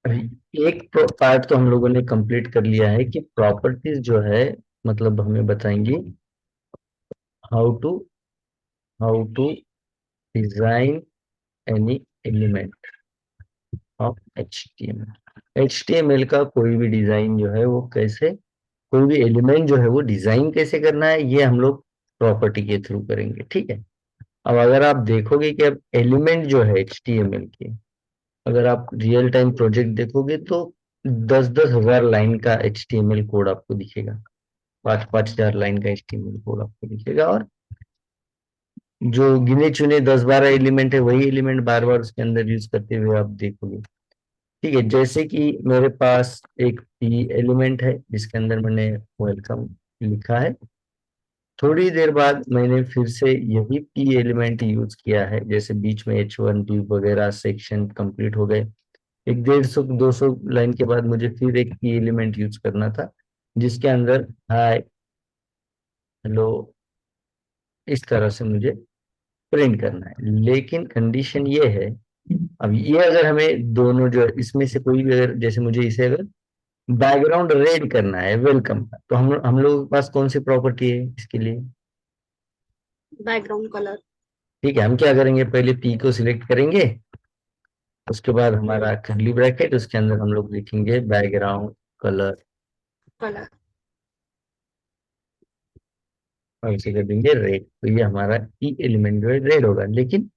अभी एक पार्ट तो हम लोगों ने कंप्लीट कर लिया है कि प्रॉपर्टीज जो है मतलब हमें बताएंगी how to how to design any element of HTML। HTML का कोई भी डिजाइन जो है वो कैसे, कोई भी एलिमेंट जो है वो डिजाइन कैसे करना है, ये हम लोग प्रॉपर्टी के थ्रू करेंगे। ठीक है। अब अगर आप देखोगे कि अब एलिमेंट जो है HTML के, अगर आप रियल टाइम प्रोजेक्ट देखोगे तो 10-10 हजार लाइन का HTML कोड आपको दिखेगा, 5-5 हजार लाइन का HTML कोड आपको दिखेगा, और जो गिने चुने 10-12 एलिमेंट है वही एलिमेंट बार बार उसके अंदर यूज करते हुए आप देखोगे। ठीक है। जैसे कि मेरे पास एक पी एलिमेंट है जिसके अंदर मैंने वेलकम लिखा है, थोड़ी देर बाद मैंने फिर से यही पी एलिमेंट यूज किया है, जैसे बीच में H1 डिव वगैरह सेक्शन कंप्लीट हो गए, एक 150-200 लाइन के बाद मुझे फिर एक की एलिमेंट यूज करना था जिसके अंदर हाय हेलो इस तरह से मुझे प्रिंट करना है। लेकिन कंडीशन ये है, अब ये अगर हमें दोनों जो है इसमें से कोई भी, अगर जैसे मुझे इसे अगर बैकग्राउंड रेड करना है वेलकम का, तो हम लोगों के पास कौन सी प्रॉपर्टी है इसके लिए? Background colour. ठीक है, हम क्या करेंगे, पहले पी को सिलेक्ट करेंगे, उसके बाद हम्म। हमारा कर्ली ब्रैकेट, उसके अंदर हम लोग लिखेंगे बैकग्राउंड कलर, कलर। और इसे कर देंगे रेड, तो ये हमारा ई एलिमेंट जो है रेड होगा। लेकिन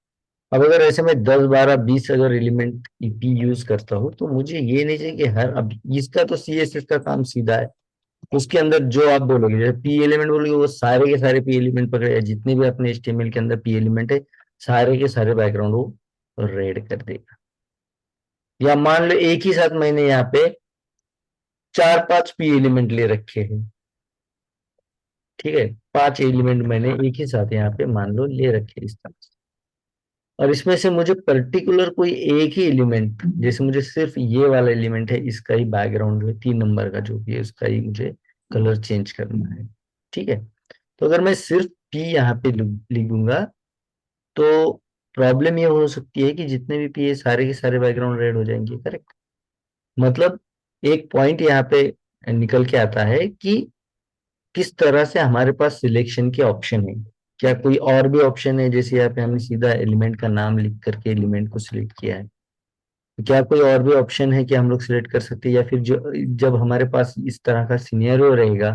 अब अगर ऐसे में 10-12-20 अगर एलिमेंट ईपी यूज करता हूँ तो मुझे ये नहीं चाहिए कि हर, अब इसका तो CSS का काम सीधा है, उसके अंदर जो आप बोलोगे, जैसे पी एलिमेंट बोलोगे वो सारे के सारे पी एलिमेंट पकड़ेगा, जितने भी अपने HTML के अंदर पी एलिमेंट है सारे के सारे बैकग्राउंड वो रेड कर देगा। या मान लो एक ही साथ मैंने यहाँ पे 4-5 पी एलिमेंट ले रखे हैं, ठीक है, 5 एलिमेंट मैंने एक ही साथ यहाँ पे मान लो ले रखे हैं इस तरह से, और इसमें से मुझे पर्टिकुलर कोई एक ही एलिमेंट, जैसे मुझे सिर्फ ये वाला एलिमेंट है इसका ही बैकग्राउंड जो है 3 नंबर का जो भी है उसका ही मुझे कलर चेंज करना है। ठीक है। तो अगर मैं सिर्फ पी यहाँ पे लिखूंगा तो प्रॉब्लम ये हो सकती है कि जितने भी पी है सारे के सारे बैकग्राउंड रेड हो जाएंगे। करेक्ट। मतलब एक पॉइंट यहाँ पे निकल के आता है कि किस तरह से हमारे पास सिलेक्शन के ऑप्शन है, क्या कोई और भी ऑप्शन है, जैसे यहाँ पे हमने सीधा एलिमेंट का नाम लिख करके एलिमेंट को सिलेक्ट किया है, तो क्या कोई और भी ऑप्शन है कि हम लोग सिलेक्ट कर सकते हैं, या फिर जो जब हमारे पास इस तरह का सिनेरियो रहेगा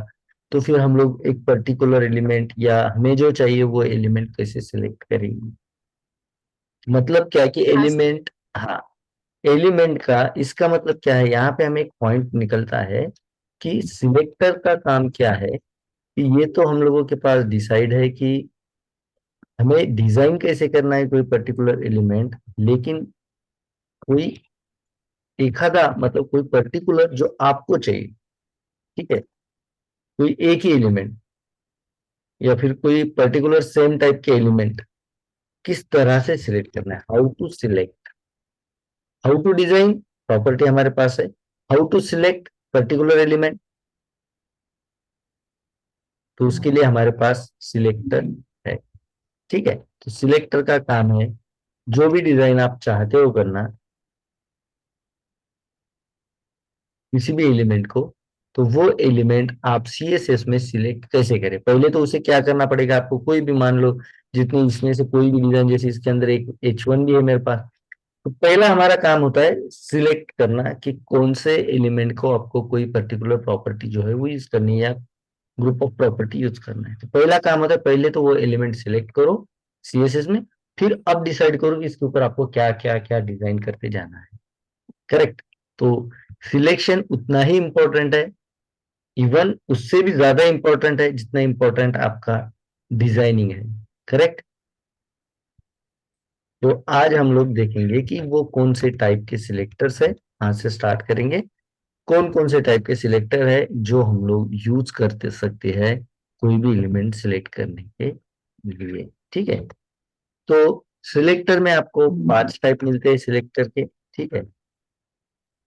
तो फिर हम लोग एक पर्टिकुलर एलिमेंट या हमें जो चाहिए वो एलिमेंट कैसे सिलेक्ट करेंगे? मतलब क्या कि खास। एलिमेंट, हाँ, एलिमेंट का इसका मतलब क्या है, यहाँ पे हमें एक पॉइंट निकलता है कि सिलेक्टर का काम क्या है, कि ये तो हम लोगों के पास डिसाइड है कि हमें डिजाइन कैसे करना है कोई पर्टिकुलर एलिमेंट, लेकिन कोई एक आधा मतलब कोई पर्टिकुलर जो आपको चाहिए, ठीक है, कोई एक ही एलिमेंट या फिर कोई पर्टिकुलर सेम टाइप के एलिमेंट किस तरह से सिलेक्ट करना है, how to select, how to design property हमारे पास है, how to select particular element, तो उसके लिए हमारे पास सिलेक्टर है। ठीक है। तो सिलेक्टर का काम है जो भी डिजाइन आप चाहते हो करना किसी भी एलिमेंट को, तो वो एलिमेंट आप CSS में सिलेक्ट कैसे करें। पहले तो उसे क्या करना पड़ेगा आपको, कोई भी मान लो जितनी इसमें से कोई भी डिजाइन, जैसे इसके अंदर एक H1 भी है मेरे पास, तो पहला हमारा काम होता है सिलेक्ट करना कि कौन से एलिमेंट को आपको कोई पर्टिकुलर प्रॉपर्टी जो है वो यूज करनी है या ग्रुप ऑफ प्रॉपर्टी यूज करना है। तो पहला काम होता है पहले तो वो एलिमेंट सिलेक्ट करो CSS में, फिर अब डिसाइड करो कि इसके ऊपर आपको क्या क्या क्या डिजाइन करते जाना है। करेक्ट। तो सिलेक्शन उतना ही इंपॉर्टेंट है, इवन उससे भी ज्यादा इंपॉर्टेंट है जितना इंपॉर्टेंट आपका डिजाइनिंग है। करेक्ट। तो आज हम लोग देखेंगे कि वो कौन से टाइप के सिलेक्टर्स है, यहाँ से स्टार्ट करेंगे, कौन कौन से टाइप के सिलेक्टर है जो हम लोग यूज करते सकते हैं कोई भी एलिमेंट सिलेक्ट करने के लिए। ठीक है। तो सिलेक्टर में आपको 5 टाइप मिलते हैं सिलेक्टर के। ठीक है।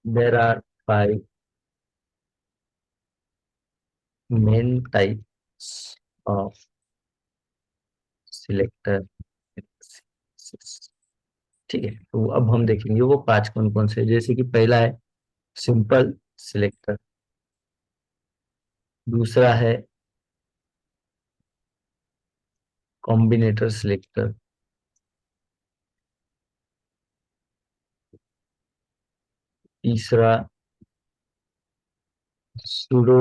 There are 5 main types of selector. ठीक है। तो अब हम देखेंगे वो 5 कौन कौन से, जैसे कि पहला है सिंपल सिलेक्टर। दूसरा है कॉम्बिनेटर सिलेक्टर। तीसरा pseudo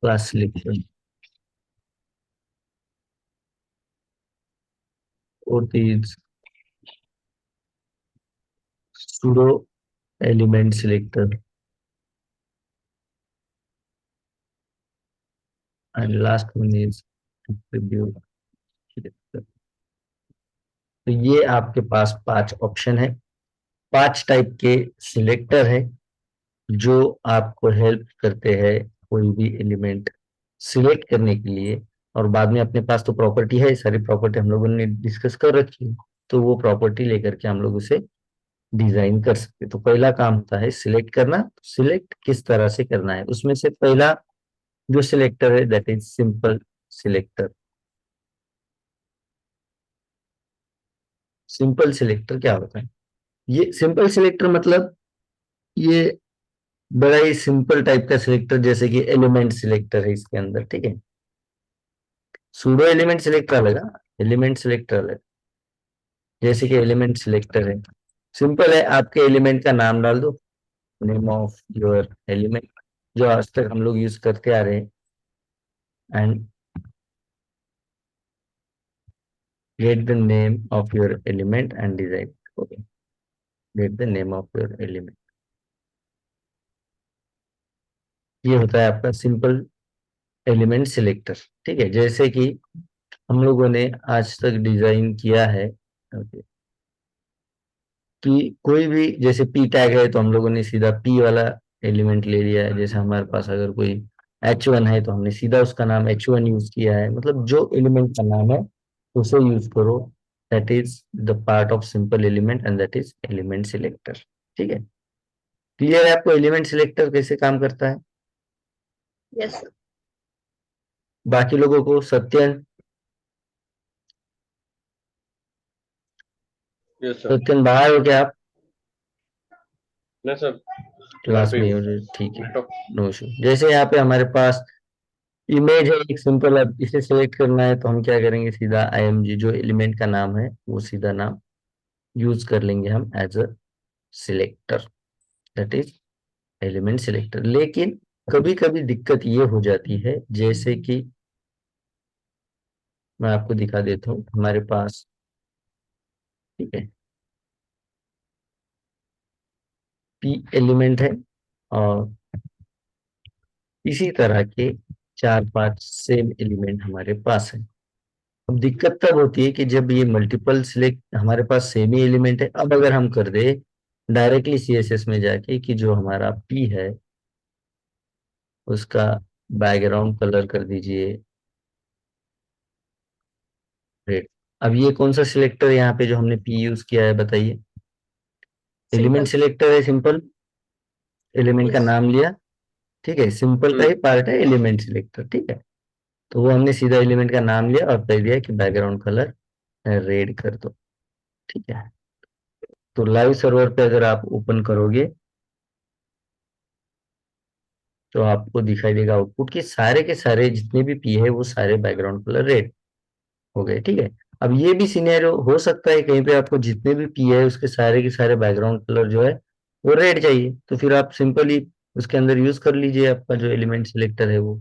class selector. Fourth is pseudo element selector and last one is attribute selector. तो ये आपके पास 5 ऑप्शन है, 5 टाइप के सिलेक्टर है जो आपको हेल्प करते हैं कोई भी एलिमेंट सिलेक्ट करने के लिए। और बाद में अपने पास तो प्रॉपर्टी है, सारी प्रॉपर्टी हम लोगों ने डिस्कस कर रखी है, तो वो प्रॉपर्टी लेकर के हम लोग उसे डिजाइन कर सकते हैं। तो पहला काम होता है सिलेक्ट करना। सिलेक्ट किस तरह से करना है, उसमें से पहला जो सिलेक्टर है that is simple selector. Simple selector क्या होता है? ये सिंपल सिलेक्टर मतलब ये बड़ा ही सिंपल टाइप का सिलेक्टर, जैसे कि एलिमेंट सिलेक्टर है इसके अंदर, ठीक है। सूडो एलिमेंट सिलेक्टर अलग, एलिमेंट सिलेक्टर अलग। जैसे कि एलिमेंट सिलेक्टर है, सिंपल है, आपके एलिमेंट का नाम डाल दो, नेम ऑफ योर एलिमेंट, जो आज तक हम लोग यूज करते आ रहे हैं, and get the name of your element and design. Okay, get the name of your element. ये होता है आपका सिंपल एलिमेंट सिलेक्टर, ठीक है। जैसे कि हम लोगों ने आज तक डिजाइन किया है, okay, कि कोई भी जैसे पी टैग है तो हम लोगों ने सीधा पी वाला एलिमेंट ले लिया है। जैसे हमारे पास अगर कोई H1 है तो हमने सीधा उसका नाम H1 यूज किया है। मतलब जो एलिमेंट का नाम है उसे यूज करो, that is the part of simple element and that is element selector, ठीक है। क्लियर है आपको एलिमेंट सिलेक्टर कैसे काम करता है? Yes sir. बाकी लोगों को सत्यन, यस सर। सत्यन बाहर हो क्या आप? नहीं सर, घर क्लास पे में ही ही हूँ। हो जो, ठीक है, लैपटॉप। No issue. जैसे यहाँ पे हमारे पास इमेज है एक सिंपल, अब इसे सिलेक्ट करना है तो हम क्या करेंगे, सीधा IMG जो एलिमेंट का नाम है वो सीधा नाम यूज कर लेंगे हम as a selector, that is element selector. लेकिन कभी कभी दिक्कत ये हो जाती है, जैसे कि मैं आपको दिखा देता हूँ हमारे पास, ठीक है, P एलिमेंट है और इसी तरह के 4-5 सेम एलिमेंट हमारे पास है। अब दिक्कत तब होती है कि जब ये मल्टीपल सिलेक्ट हमारे पास सेम ही एलिमेंट है। अब अगर हम कर दे डायरेक्टली CSS में जाके कि जो हमारा P है उसका बैकग्राउंड कलर कर दीजिए रेड। अब ये कौन सा सिलेक्टर है यहाँ पे जो हमने P यूज किया है, बताइए? Element simple. सिलेक्टर है, सिंपल एलिमेंट का यस। नाम लिया, ठीक है, सिंपल का ही पार्ट है एलिमेंट सिलेक्टर, ठीक है। तो वो हमने सीधा एलिमेंट का नाम लिया और कह दिया कि बैकग्राउंड कलर रेड कर दो, ठीक है। तो लाइव सर्वर पे अगर आप ओपन करोगे तो आपको दिखाई देगा आउटपुट के सारे जितने भी पी है वो सारे बैकग्राउंड कलर रेड हो गए, ठीक है। अब ये भी सिनेरियो हो सकता है कहीं पे आपको जितने भी पी है उसके सारे के सारे बैकग्राउंड कलर जो है वो रेड चाहिए, तो फिर आप सिंपली उसके अंदर यूज कर लीजिए आपका जो एलिमेंट सिलेक्टर है वो।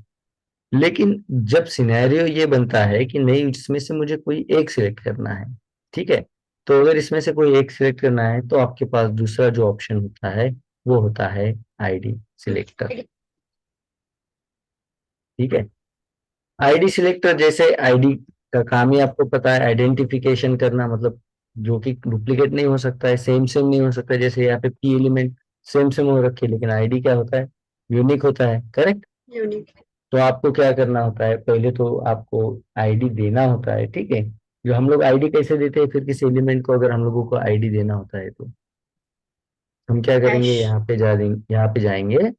लेकिन जब सिनेरियो ये बनता है कि नहीं इसमें से मुझे कोई एक सिलेक्ट करना है, ठीक है, तो अगर इसमें से कोई एक सिलेक्ट करना है तो आपके पास दूसरा जो ऑप्शन होता है वो होता है ID सिलेक्टर, ठीक है। ID सिलेक्टर, जैसे ID का काम ही आपको पता है आइडेंटिफिकेशन करना, मतलब जो कि डुप्लीकेट नहीं हो सकता है, सेम सेम नहीं हो सकता है। जैसे यहाँ पे P एलिमेंट सेम सेम हो रखे लेकिन ID क्या होता है, यूनिक होता है, करेक्ट। यूनिक। तो आपको क्या करना होता है, पहले तो आपको ID देना होता है, ठीक है। जो हम लोग ID कैसे देते हैं, फिर किसी एलिमेंट को अगर हम लोगों को ID देना होता है तो हम क्या हैश। करेंगे, यहाँ पे जाएंगे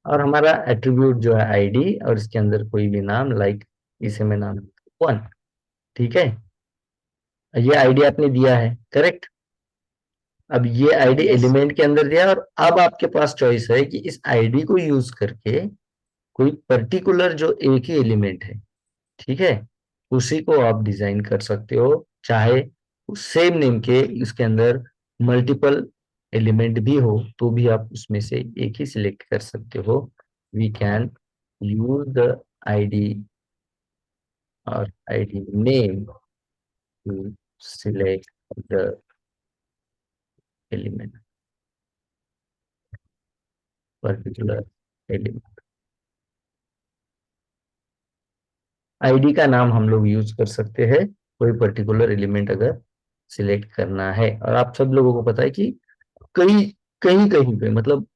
और हमारा एट्रीब्यूट जो है ID और इसके अंदर कोई भी नाम, लाइक इसे मैं नाम 1, ठीक है। ये ID आपने दिया है, करेक्ट। अब ये आईडी Yes. एलिमेंट के अंदर दिया, और अब आपके पास चॉइस है कि इस आईडी को यूज करके कोई पर्टिकुलर जो एक ही एलिमेंट है, ठीक है, उसी को आप डिजाइन कर सकते हो। चाहे सेम नेम के इसके अंदर मल्टीपल एलिमेंट भी हो तो भी आप उसमें से एक ही सिलेक्ट कर सकते हो। We can use the ID और ID name to select the element, particular element. ID का नाम हम लोग यूज कर सकते हैं कोई पर्टिकुलर एलिमेंट अगर सिलेक्ट करना है। और आप सब लोगों को पता है कि कई कहीं कहीं पे मतलब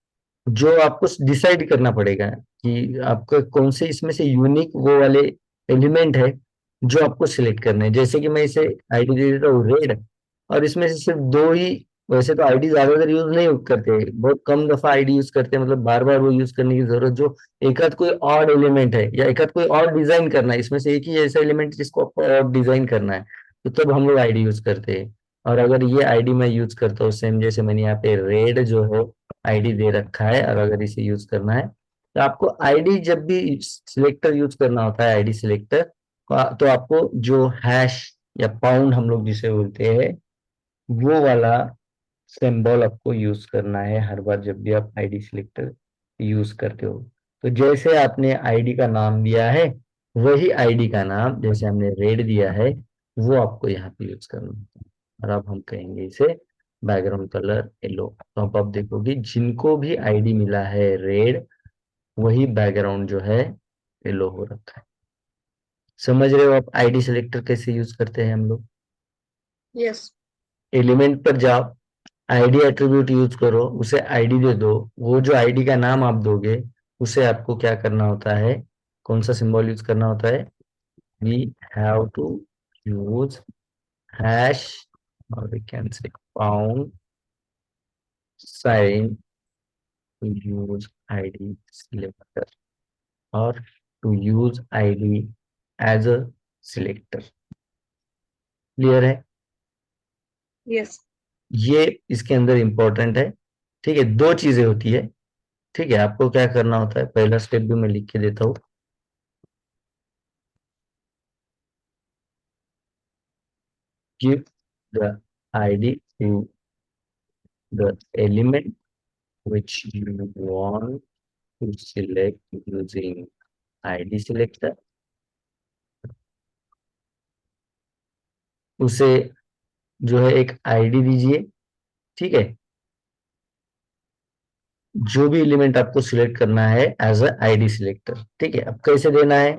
जो आपको डिसाइड करना पड़ेगा कि आपका कौन से इसमें से यूनिक वो वाले एलिमेंट है जो आपको सिलेक्ट करने हैं। जैसे कि मैं इसे आईडी दे देता हूँ रेड, और इसमें से सिर्फ दो ही, वैसे तो आईडी ज्यादातर यूज नहीं करते, बहुत कम दफा आईडी यूज करते हैं, मतलब बार बार वो यूज करने की जरूरत, जो एक आध कोई और एलिमेंट है या एक आध कोई और डिजाइन करना है, इसमें से एक ही ऐसा एलिमेंट जिसको आपको और डिजाइन करना है, तो तब हम लोग आईडी यूज करते हैं। और अगर ये आईडी मैं यूज करता हूँ सेम, जैसे मैंने यहाँ पे रेड जो है आईडी दे रखा है, और अगर इसे यूज करना है तो आपको आईडी जब भी सिलेक्टर यूज करना होता है, आईडी सिलेक्टर, तो आपको जो हैश या पाउंड हम लोग जिसे बोलते हैं, वो वाला सिंबल आपको यूज करना है हर बार जब भी आप आईडी सिलेक्टर यूज करते हो। तो जैसे आपने आईडी का नाम दिया है, वही आईडी का नाम जैसे हमने रेड दिया है वो आपको यहाँ पे यूज करना है। और अब हम कहेंगे इसे बैकग्राउंड कलर येलो। तो अब आप देखोगे जिनको भी आईडी मिला है रेड, वही बैकग्राउंड जो है येलो हो रखा है। समझ रहे हो आप आईडी सिलेक्टर कैसे यूज करते हैं हम लोग? Yes. एलिमेंट पर जाओ, आईडी एट्रीब्यूट यूज करो, उसे आईडी दे दो, वो जो आईडी का नाम आप दोगे उसे आपको क्या करना होता है, कौन सा सिंबल यूज करना होता है? We have to use hash, और we can say pound sign to use ID selector, और to use ID as a selector. Clear है? Yes. ये इसके अंदर इंपॉर्टेंट है। ठीक है, दो चीजें होती है। ठीक है, आपको क्या करना होता है, पहला स्टेप भी मैं लिख के देता हूँ। Give the ID to the element which you want to select using id selector। उसे जो है एक आईडी दीजिए, ठीक है, जो भी एलिमेंट आपको सिलेक्ट करना है एज अ आईडी सिलेक्टर। ठीक है, अब कैसे देना है?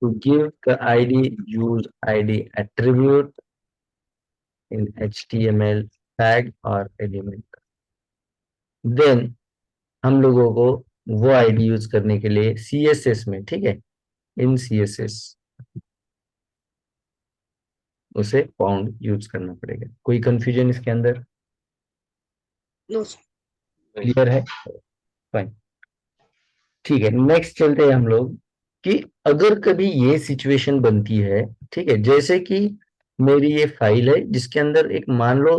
To give the ID, use ID attribute in HTML tag और एलिमेंट। देन हम लोगों को वो आईडी यूज करने के लिए CSS में, ठीक है, इन CSS उसे पाउंड यूज करना पड़ेगा। कोई कंफ्यूजन इसके अंदर? No, sir. क्लियर है? फाइन। ठीक है, नेक्स्ट चलते हैं हम लोग कि अगर कभी ये सिचुएशन बनती है, ठीक है, जैसे कि मेरी ये फाइल है जिसके अंदर एक मान लो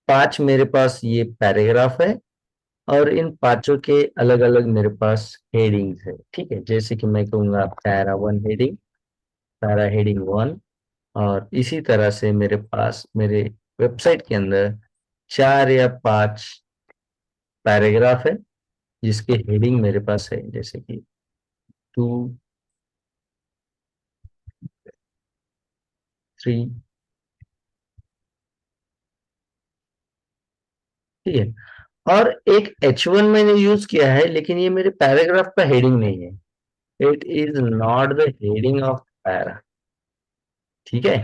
5 मेरे पास ये पैराग्राफ है, और इन पांचों के अलग अलग मेरे पास हेडिंग्स है। ठीक है, जैसे कि मैं कहूंगा पैरा 1 हेडिंग, पैरा हेडिंग 1, और इसी तरह से मेरे पास मेरे वेबसाइट के अंदर 4 या 5 पैराग्राफ है जिसके हेडिंग मेरे पास है, जैसे कि 2, 3। ठीक है, और एक H1 मैंने यूज किया है, लेकिन ये मेरे पैराग्राफ का हेडिंग नहीं है। It is not the heading of para. ठीक है,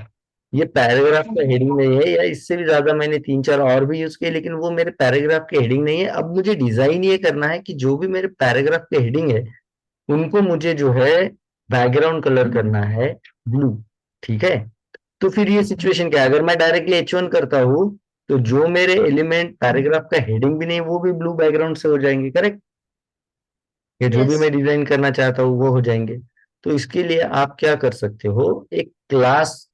ये पैराग्राफ का हेडिंग नहीं है, या इससे भी ज्यादा मैंने 3 4 और भी यूज किए, लेकिन वो मेरे पैराग्राफ के हेडिंग नहीं है। अब मुझे डिजाइन ये करना है कि जो भी मेरे पैराग्राफ के हेडिंग है उनको मुझे जो है बैकग्राउंड कलर करना है ब्लू। ठीक है, तो फिर ये सिचुएशन क्या है, अगर मैं डायरेक्टली H1 करता हूँ तो जो मेरे एलिमेंट पैराग्राफ का हेडिंग भी नहीं वो भी ब्लू बैकग्राउंड से हो जाएंगे, करेक्ट? या जो भी मैं Yes. डिजाइन करना चाहता हूँ वो हो जाएंगे। तो इसके लिए आप क्या कर सकते हो, एक क्लास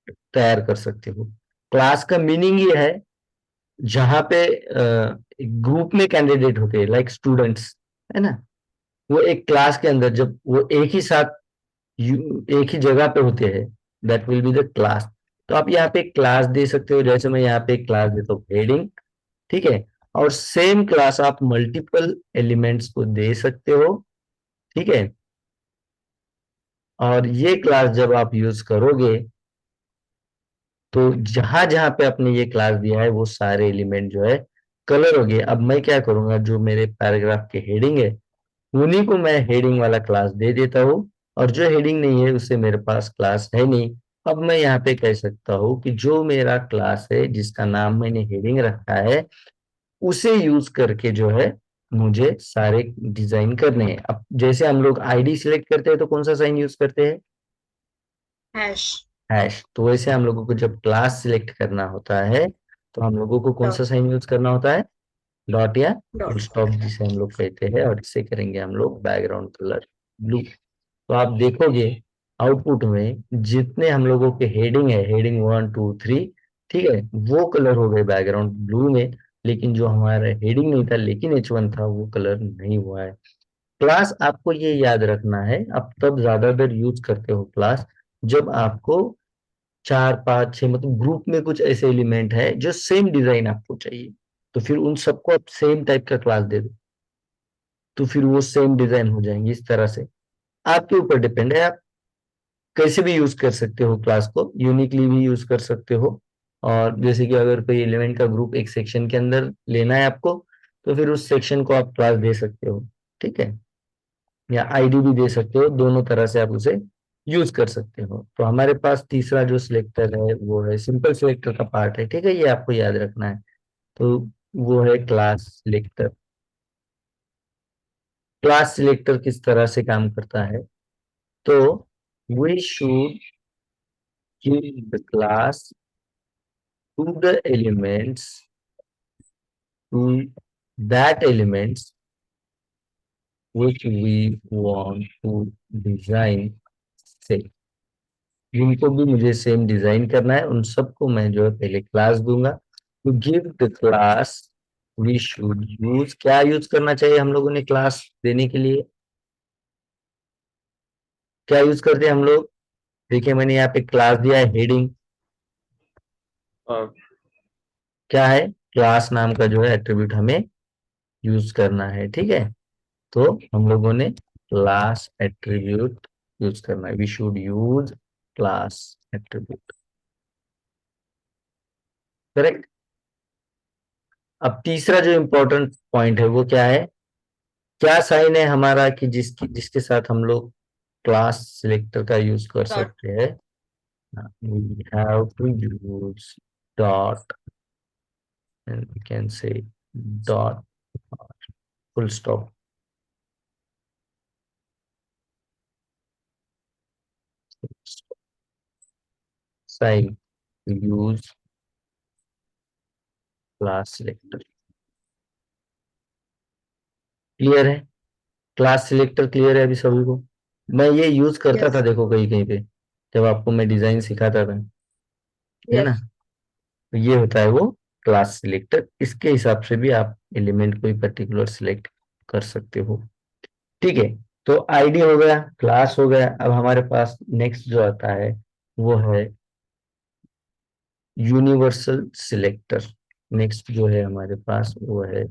तैयार कर सकते हो। क्लास का मीनिंग ये है जहाँ पे ग्रुप में कैंडिडेट होते हैं लाइक स्टूडेंट्स, है ना, वो एक क्लास के अंदर जब वो एक ही साथ एक ही जगह पे होते हैं, that will be the class. तो आप यहाँ पे क्लास दे सकते हो, जैसे मैं यहाँ पे क्लास देता हूँ हेडिंग, ठीक है। और सेम क्लास आप मल्टीपल एलिमेंट्स को दे सकते हो, ठीक है। और ये क्लास जब आप यूज करोगे तो जहां जहां पे आपने ये क्लास दिया है वो सारे एलिमेंट जो है कलर हो गए। अब मैं क्या करूंगा, जो मेरे पैराग्राफ के हेडिंग है उन्हीं को मैं हेडिंग वाला क्लास दे देता हूँ, और जो हेडिंग नहीं है उससे मेरे पास क्लास है नहीं। अब मैं यहाँ पे कह सकता हूँ कि जो मेरा क्लास है जिसका नाम मैंने हेडिंग रखा है उसे यूज करके जो है मुझे सारे डिजाइन करने हैं। अब जैसे हम लोग आईडी सिलेक्ट करते हैं तो कौन सा साइन यूज करते हैं, hash हैश। तो वैसे हम लोगों को जब क्लास सिलेक्ट करना होता है तो हम लोगों को कौन सा dot साइन यूज करना होता है, डॉट या फुल dot स्टॉप जिसे हम लोग कहते हैं, और इसे करेंगे हम लोग बैकग्राउंड कलर ब्लू। तो आप देखोगे आउटपुट में जितने हम लोगों के हेडिंग है, हेडिंग 1 2 3, ठीक है, वो कलर हो गए बैकग्राउंड ब्लू में। लेकिन जो हमारा हेडिंग नहीं था लेकिन H1 था वो कलर नहीं हुआ है। क्लास आपको ये याद रखना है, आप तब ज्यादातर यूज करते हो क्लास जब आपको 4 5 6 मतलब ग्रुप में कुछ ऐसे एलिमेंट है जो सेम डिजाइन आपको चाहिए, तो फिर उन सबको आप सेम टाइप का क्लास दे दो, तो फिर वो सेम डिजाइन हो जाएंगे इस तरह से। आपके ऊपर डिपेंड है, आप कैसे भी यूज कर सकते हो क्लास को, यूनिकली भी यूज कर सकते हो। और जैसे कि अगर कोई एलिमेंट का ग्रुप एक सेक्शन के अंदर लेना है आपको, तो फिर उस सेक्शन को आप क्लास दे सकते हो, ठीक है, या आईडी भी दे सकते हो, दोनों तरह से आप उसे यूज कर सकते हो। तो हमारे पास तीसरा जो सिलेक्टर है वो है सिंपल सिलेक्टर का पार्ट है, ठीक है, ये आपको याद रखना है। तो वो है क्लास सिलेक्टर। क्लास सिलेक्टर किस तरह से काम करता है, तो we should give the class to the elements, to that elements which we want to design से, जिनको भी मुझे सेम डिजाइन करना है उन सबको मैं जो है पहले क्लास दूंगा। To give the class we should use, क्या यूज करना चाहिए हम लोगों ने क्लास देने के लिए, क्या यूज करते हैं हम लोग। देखिए मैंने यहाँ पे क्लास दिया है हेडिंग, और क्या है, क्लास नाम का जो है एट्रीब्यूट हमें यूज करना है, ठीक है। तो हम लोगों ने क्लास एट्रीब्यूट यूज करना है, we should use class attribute, correct. अब तीसरा जो इंपॉर्टेंट पॉइंट है वो क्या है, क्या साइन है हमारा कि जिसके साथ हम लोग क्लास सिलेक्टर का यूज कर dot सकते हैं, we have to use dot, and we can say dot full stop sign use class selector. Clear है, क्लास सिलेक्टर क्लियर है अभी सभी को। मैं ये यूज करता था yes देखो कहीं कहीं पे, जब आपको मैं डिजाइन सिखाता था, है ना। yes तो ये होता है वो क्लास सिलेक्टर, इसके हिसाब से भी आप एलिमेंट कोई पर्टिकुलर सिलेक्ट कर सकते हो, ठीक है। तो आईडी हो गया, क्लास हो गया, अब हमारे पास नेक्स्ट जो आता है वो है यूनिवर्सल सिलेक्टर। नेक्स्ट जो है हमारे पास वो है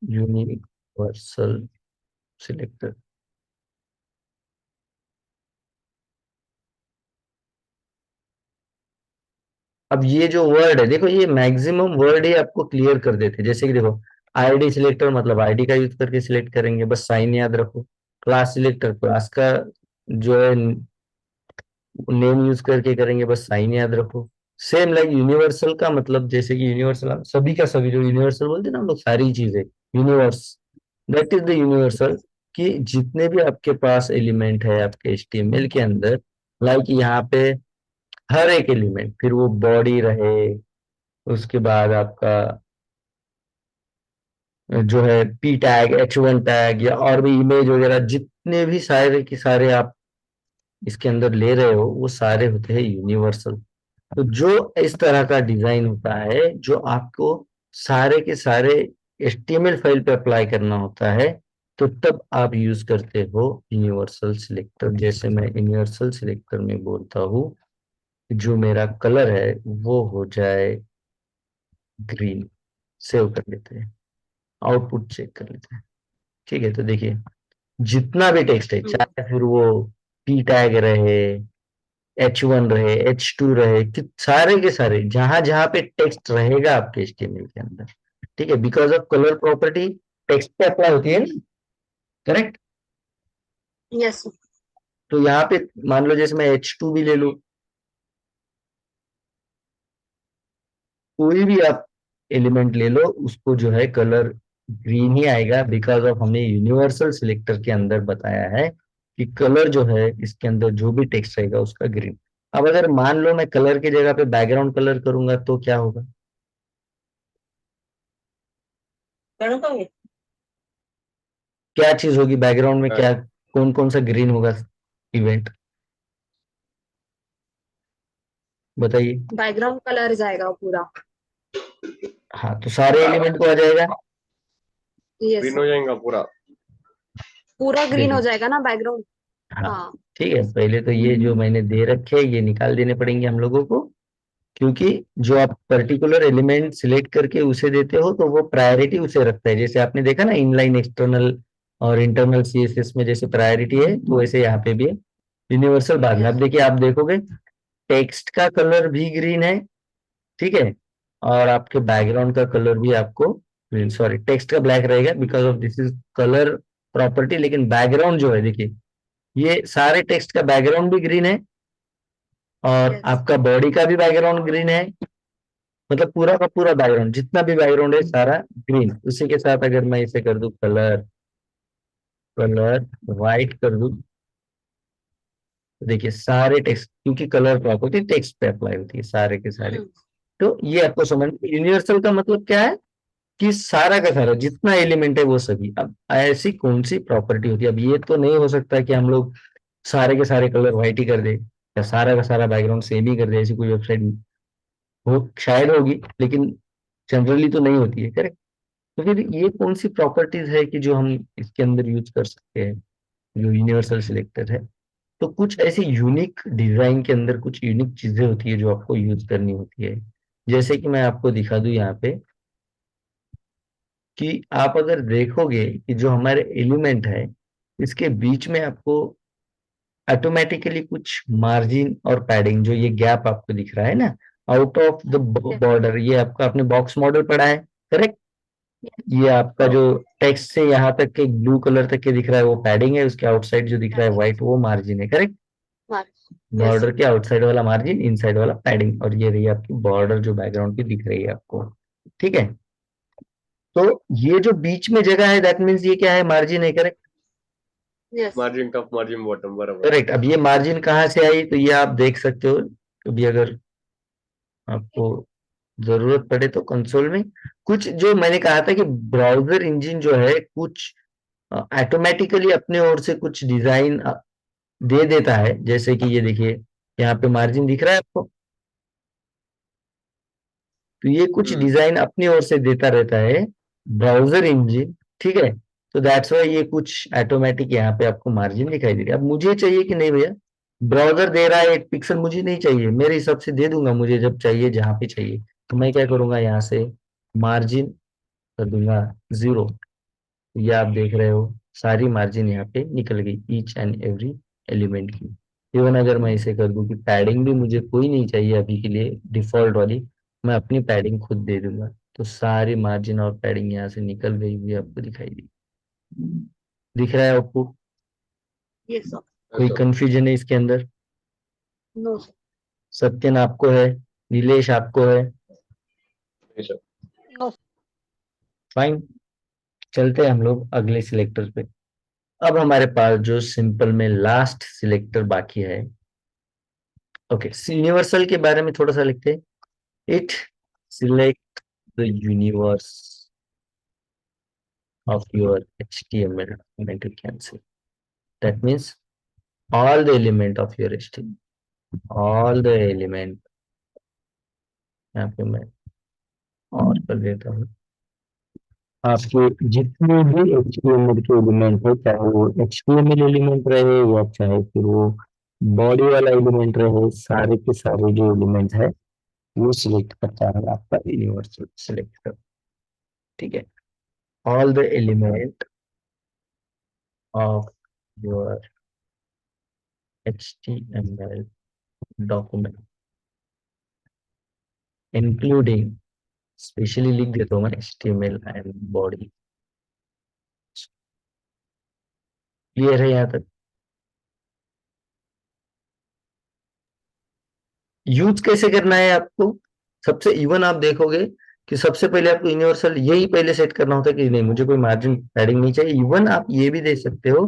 यूनिवर्सल सिलेक्टर। अब ये जो वर्ड है देखो, ये मैक्सिमम वर्ड ही आपको क्लियर कर देते हैं, जैसे कि देखो आईडी सिलेक्टर मतलब आईडी का यूज करके सिलेक्ट करेंगे, बस साइन याद रखो। क्लास सिलेक्टर क्लास का जो है नेम यूज करके करेंगे, बस साइन याद रखो। सेम लाइक यूनिवर्सल का मतलब, जैसे कि यूनिवर्सल सभी का सभी, जो यूनिवर्सल बोलते हैं ना हम लोग सारी चीजें, universe, that is the universal. कि जितने भी आपके पास एलिमेंट है आपके HTML के अंदर, लाइक यहाँ पे हर एक एलिमेंट, फिर वो बॉडी रहे, उसके बाद आपका जो है P टैग H1 टैग या और भी इमेज वगैरह, जितने भी सारे के सारे आप इसके अंदर ले रहे हो वो सारे होते हैं यूनिवर्सल। तो जो इस तरह का डिजाइन होता है, जो आपको सारे के सारे HTML फाइल पे अप्लाई करना होता है, तो तब आप यूज करते हो यूनिवर्सल सिलेक्टर। जैसे मैं यूनिवर्सल सिलेक्टर में बोलता हूँ जो मेरा कलर है वो हो जाए ग्रीन। सेव कर लेते हैं, आउटपुट चेक कर लेते हैं। ठीक है, तो देखिए जितना भी टेक्स्ट है, हम्म, चाहे फिर वो P टैग रहे, H1 रहे, H2 रहे, कि सारे के सारे जहां जहां पे टेक्स्ट रहेगा आपके HTML के अंदर, ठीक है, because of colour property text पे अप्लाई होती है ना, करेक्ट। यस। तो यहाँ पे मान लो जैसे मैं H2 भी ले लूं, कोई भी आप एलिमेंट ले लो, उसको जो है कलर ग्रीन ही आएगा, बिकॉज ऑफ हमने यूनिवर्सल सिलेक्टर के अंदर बताया है कि कलर जो है इसके अंदर जो भी टेक्स्ट रहेगा उसका ग्रीन। अब अगर मान लो मैं कलर की जगह पे बैकग्राउंड कलर करूंगा तो क्या होगा? क्या चीज होगी बैकग्राउंड में, क्या कौन कौन सा ग्रीन होगा इवेंट, बताइए। बैकग्राउंड कलर जाएगा पूरा। हाँ, तो सारे एलिमेंट को आ जाएगा। Yes green sir. हो जाएगा पूरा। पूरा ग्रीन हो देखिए, जाएगा ना बैकग्राउंड। हाँ, हाँ। ठीक है, पहले तो ये जो मैंने दे रखे हैं ये निकाल देने पड़ेंगे हम लोगों को, क्योंकि जो आप पर्टिकुलर एलिमेंट सिलेक्ट करके उसे देते हो तो वो प्रायोरिटी उसे रखता है। जैसे आपने देखा ना इनलाइन एक्सटर्नल और इंटरनल CSS में जैसे प्रायोरिटी है, तो वैसे यहाँ पे भी है यूनिवर्सल। बाद में अब यस। देखिए, आप देखोगे टेक्स्ट का कलर भी ग्रीन है, ठीक है, और आपके बैकग्राउंड का कलर भी आपको ग्रीन, सॉरी टेक्स्ट का ब्लैक रहेगा because of this is colour property, लेकिन बैकग्राउंड जो है देखिए, ये सारे टेक्स्ट का बैकग्राउंड भी ग्रीन है, और यस। आपका बॉडी का भी बैकग्राउंड ग्रीन है। मतलब पूरा का पूरा बैकग्राउंड, जितना भी बैकग्राउंड है सारा ग्रीन। उसी के साथ अगर मैं इसे कर दूं कलर, कलर व्हाइट कर दूं, तो देखिए सारे टेक्स्ट, क्योंकि कलर प्रॉपर्टी टेक्स्ट पे अप्लाई होती है सारे के सारे। हम्म, तो ये आपको समझ, यूनिवर्सल का मतलब क्या है कि सारा का सारा जितना एलिमेंट है वो सभी। अब ऐसी कौन सी प्रॉपर्टी होती है? अब ये तो नहीं हो सकता कि हम लोग सारे के सारे कलर व्हाइट ही कर दे या सारा का सारा बैकग्राउंड सेम ही कर दे। ऐसी कोई वेबसाइट हो शायद होगी, लेकिन जनरली तो नहीं होती है, करेक्ट। तो फिर ये कौन सी प्रॉपर्टीज है कि जो हम इसके अंदर यूज कर सकते हैं, जो यूनिवर्सल सिलेक्टर है? तो कुछ ऐसे यूनिक डिजाइन के अंदर कुछ यूनिक चीजें होती है जो आपको यूज करनी होती है। जैसे कि मैं आपको दिखा दूं यहाँ पे, कि आप अगर देखोगे कि जो हमारे एलिमेंट है इसके बीच में आपको ऑटोमेटिकली कुछ मार्जिन और पैडिंग, जो ये गैप आपको दिख रहा है ना, out of the yes. Border, ये आपका आपने बॉक्स मॉडल पढ़ा है, करेक्ट। ये आपका हाँ। जो टेक्स्ट से यहाँ तक के ब्लू कलर तक के दिख रहा है वो पैडिंग है, उसके आउटसाइड जो दिख रहा है पैडिंग। व्हाइट वो मार्जिन है, करेक्ट। यस। बॉर्डर के आउटसाइड वाला मार्जिन, इनसाइड वाला पैडिंग, और ये रही आपकी बॉर्डर जो बैकग्राउंड की दिख रही है आपको, ठीक है। तो ये जो बीच में जगह है दैट मीन्स ये क्या है, मार्जिन है, correct. Yes. Margin top margin bottom बराबर। करेक्ट। अब ये मार्जिन कहाँ से आई, तो ये आप देख सकते हो कभी अगर आपको जरूरत पड़े तो कंसोल में। कुछ जो मैंने कहा था कि ब्राउजर इंजन जो है कुछ ऑटोमेटिकली अपने ओर से कुछ डिजाइन दे देता है। जैसे कि ये देखिए, यहाँ पे मार्जिन दिख रहा है आपको, तो ये कुछ हम्म। डिजाइन अपनी ओर से देता रहता है ब्राउजर इंजन, ठीक है। तो दैट्स वाई ये कुछ ऑटोमेटिक यहाँ पे आपको मार्जिन दिखाई दे रही है। अब मुझे चाहिए कि नहीं भैया, ब्राउजर दे रहा है 1 पिक्सल, मुझे नहीं चाहिए, मेरे हिसाब से दे दूंगा मुझे जब चाहिए जहां पे चाहिए। तो मैं क्या करूंगा, यहाँ से मार्जिन कर दूंगा 0। ये आप देख रहे हो सारी मार्जिन यहाँ पे निकल गई, ईच एंड एवरी एलिमेंट की। इवन अगर मैं इसे कर दूं कि पैडिंग भी मुझे कोई नहीं चाहिए अभी के लिए डिफॉल्ट वाली, मैं अपनी पैडिंग खुद दे दूंगा, तो सारी मार्जिन और पैडिंग यहाँ से निकल गई हुई आपको दिखाई दी। दिख रहा है आपको? Yes sir. कोई ऐसा। कंफ्यूजन है इसके अंदर? No sir. सत्यन आपको है, नीलेश आपको है? ऐसा। नो। फाइन, चलते हैं हम लोग अगले सिलेक्टर पे। अब हमारे पास जो सिंपल में लास्ट सिलेक्टर बाकी है, ओके, यूनिवर्सल के बारे में थोड़ा सा लिखते हैं। It select the universe of your HTML element, you can say. That means all the element of your HTML, all the element यहाँ पे मैं और कर देता हूँ। आपके जितने भी HTML के एलिमेंट है, चाहे वो HTML एलिमेंट रहे या चाहे फिर वो बॉडी वाला एलिमेंट रहे, सारे के सारे जो एलिमेंट है वो सिलेक्ट करता है आपका यूनिवर्सल सिलेक्टर। ठीक है, all the element of your HTML document including, specially लिख देता हूँ मैं, HTML एंड बॉडी। क्लियर है यहाँ तक? यूज कैसे करना है आपको? सबसे इवन आप देखोगे कि सबसे पहले आपको यूनिवर्सल यही पहले सेट करना होता है कि नहीं मुझे कोई मार्जिन पैडिंग नहीं चाहिए। इवन आप ये भी दे सकते हो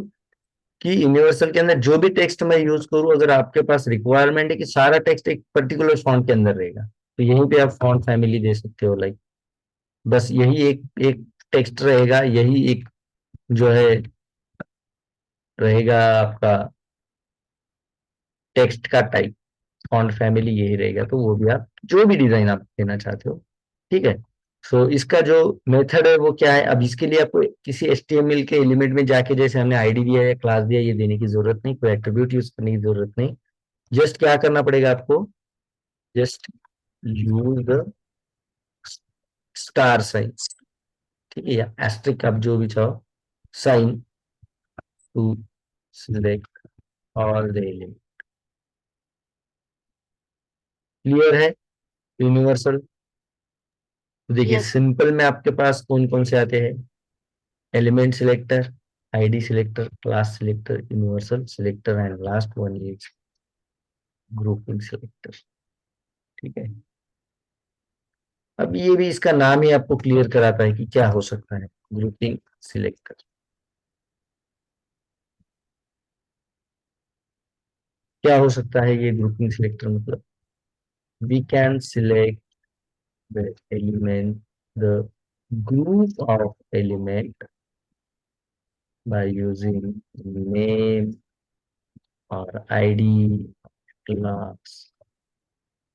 कि यूनिवर्सल के अंदर जो भी टेक्स्ट मैं यूज करूं, अगर आपके पास रिक्वायरमेंट है कि सारा टेक्स्ट एक पर्टिकुलर फॉन्ट के अंदर रहेगा, तो यहीं पे आप फॉन्ट फैमिली दे सकते हो। लाइक बस यही एक एक टेक्स्ट रहेगा, यही एक जो है रहेगा आपका टेक्स्ट का टाइप, फॉन्ट फैमिली यही रहेगा। तो वो भी आप जो भी डिजाइन आप देना चाहते हो, ठीक है। सो इसका जो मेथड है वो क्या है? अब इसके लिए आपको किसी HTML के एलिमेंट में जाके, जैसे हमने आईडी दिया या क्लास दिया, ये देने की जरूरत नहीं, कोई एट्रीब्यूट यूज करने की जरूरत नहीं। जस्ट क्या करना पड़ेगा आपको? Just use the star sign, ठीक है, या एस्ट्रिक, आप जो भी चाहो, sign to select all the element. Clear है? यूनिवर्सल। देखिए Yes. सिंपल में आपके पास कौन कौन से आते हैं? Element selector, ID selector, class selector, universal selector and last one is grouping selector. ठीक है, अब ये भी इसका नाम ही आपको क्लियर कराता है कि क्या हो सकता है ग्रुपिंग सिलेक्टर। क्या हो सकता है ये ग्रुपिंग सिलेक्टर? मतलब we can select the element, the group of element by using name और id class।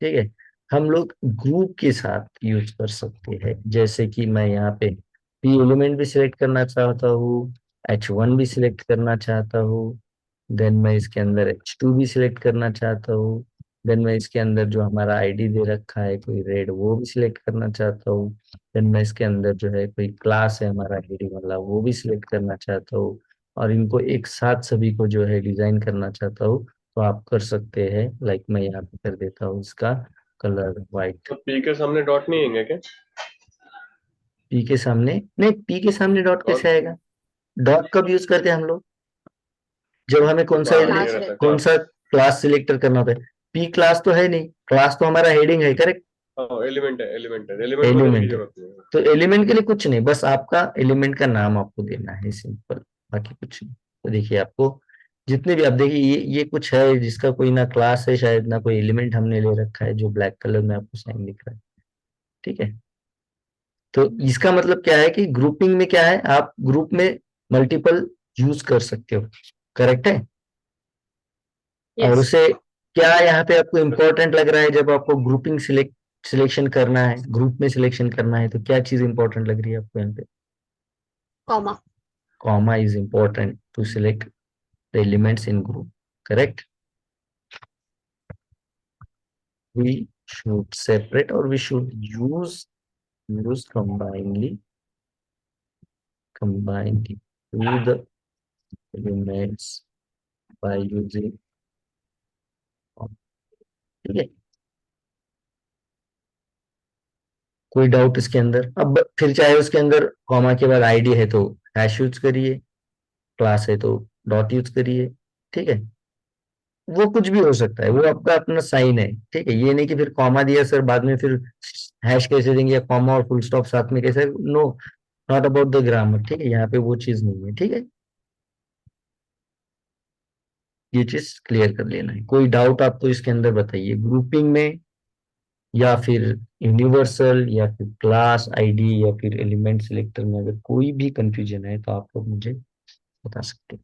ठीक है, हम लोग ग्रुप के साथ यूज कर सकते हैं। जैसे कि मैं यहाँ पे पी एलिमेंट भी सिलेक्ट करना चाहता हूँ, H1 भी सिलेक्ट करना चाहता हूँ, देन मैं इसके अंदर H2 भी सिलेक्ट करना चाहता हूँ, देन मैं इसके अंदर जो हमारा आईडी दे रखा है कोई रेड, वो भी सिलेक्ट करना चाहता हूँ, देन मैं इसके अंदर जो है कोई क्लास है हमारा हेडिंग वाला, वो भी सिलेक्ट करना चाहता हूँ, और इनको एक साथ सभी को जो है डिजाइन करना चाहता हूँ। तो आप कर सकते हैं। लाइक मैं यहाँ पे कर देता हूँ इसका कलर व्हाइट। तो पी के सामने डॉट नहीं आएंगे क्या? पी के सामने नहीं, पी के सामने डॉट और कैसे आएगा? डॉट कब यूज करते हैं हम लोग? जब हमें कौन सा हाँ ये Class रहता है कौन क्लास। सा क्लास सिलेक्टर करना होता है। पी क्लास तो है नहीं, क्लास तो हमारा हेडिंग है, करेक्ट? हाँ एलिमेंट है, एलिमेंट को देने की एलिमेंट है, जरूरत नहीं है। तो एलिमेंट के लिए कुछ नहीं, बस आपका एलिमेंट का नाम आपको देना है, सिंपल, बाकी कुछ नहीं। तो देखिए आपको जितने भी, आप देखिए ये कुछ है जिसका कोई ना क्लास है शायद, ना कोई एलिमेंट हमने ले रखा है, जो ब्लैक कलर में आपको साइन दिख रहा है। ठीक है, तो इसका मतलब क्या है कि ग्रुपिंग में क्या है, आप ग्रुप में मल्टीपल यूज कर सकते हो, करेक्ट है। और Yes. उसे क्या यहाँ पे आपको इम्पोर्टेंट लग रहा है, जब आपको ग्रुपिंग सिलेक्शन करना है, ग्रुप में सिलेक्शन करना है, तो क्या चीज इंपॉर्टेंट लग रही है आपको यहाँ पे? Comma. Comma is important to select the elements in group, correct? We should separate or we should use combine the elements by using, ठीक है। कोई डाउट इसके अंदर? अब फिर चाहे उसके अंदर कॉमा के बाद आईडी है तो हैश यूज करिए, क्लास है तो डॉट यूज करिए, ठीक है। वो कुछ भी हो सकता है, वो आपका अपना साइन है, ठीक है। ये नहीं कि फिर कॉमा दिया सर बाद में फिर हैश कैसे देंगे, या कॉमा और फुल स्टॉप साथ में कैसे, no, not about the grammar, ठीक है। यहाँ पे वो चीज नहीं है, ठीक है। ये चीज क्लियर कर लेना है। कोई डाउट आपको इसके अंदर बताइए, ग्रुपिंग में या फिर यूनिवर्सल या फिर क्लास आईडी या फिर एलिमेंट सिलेक्टर में अगर कोई भी कंफ्यूजन है तो आप लोग मुझे बता सकते हैं।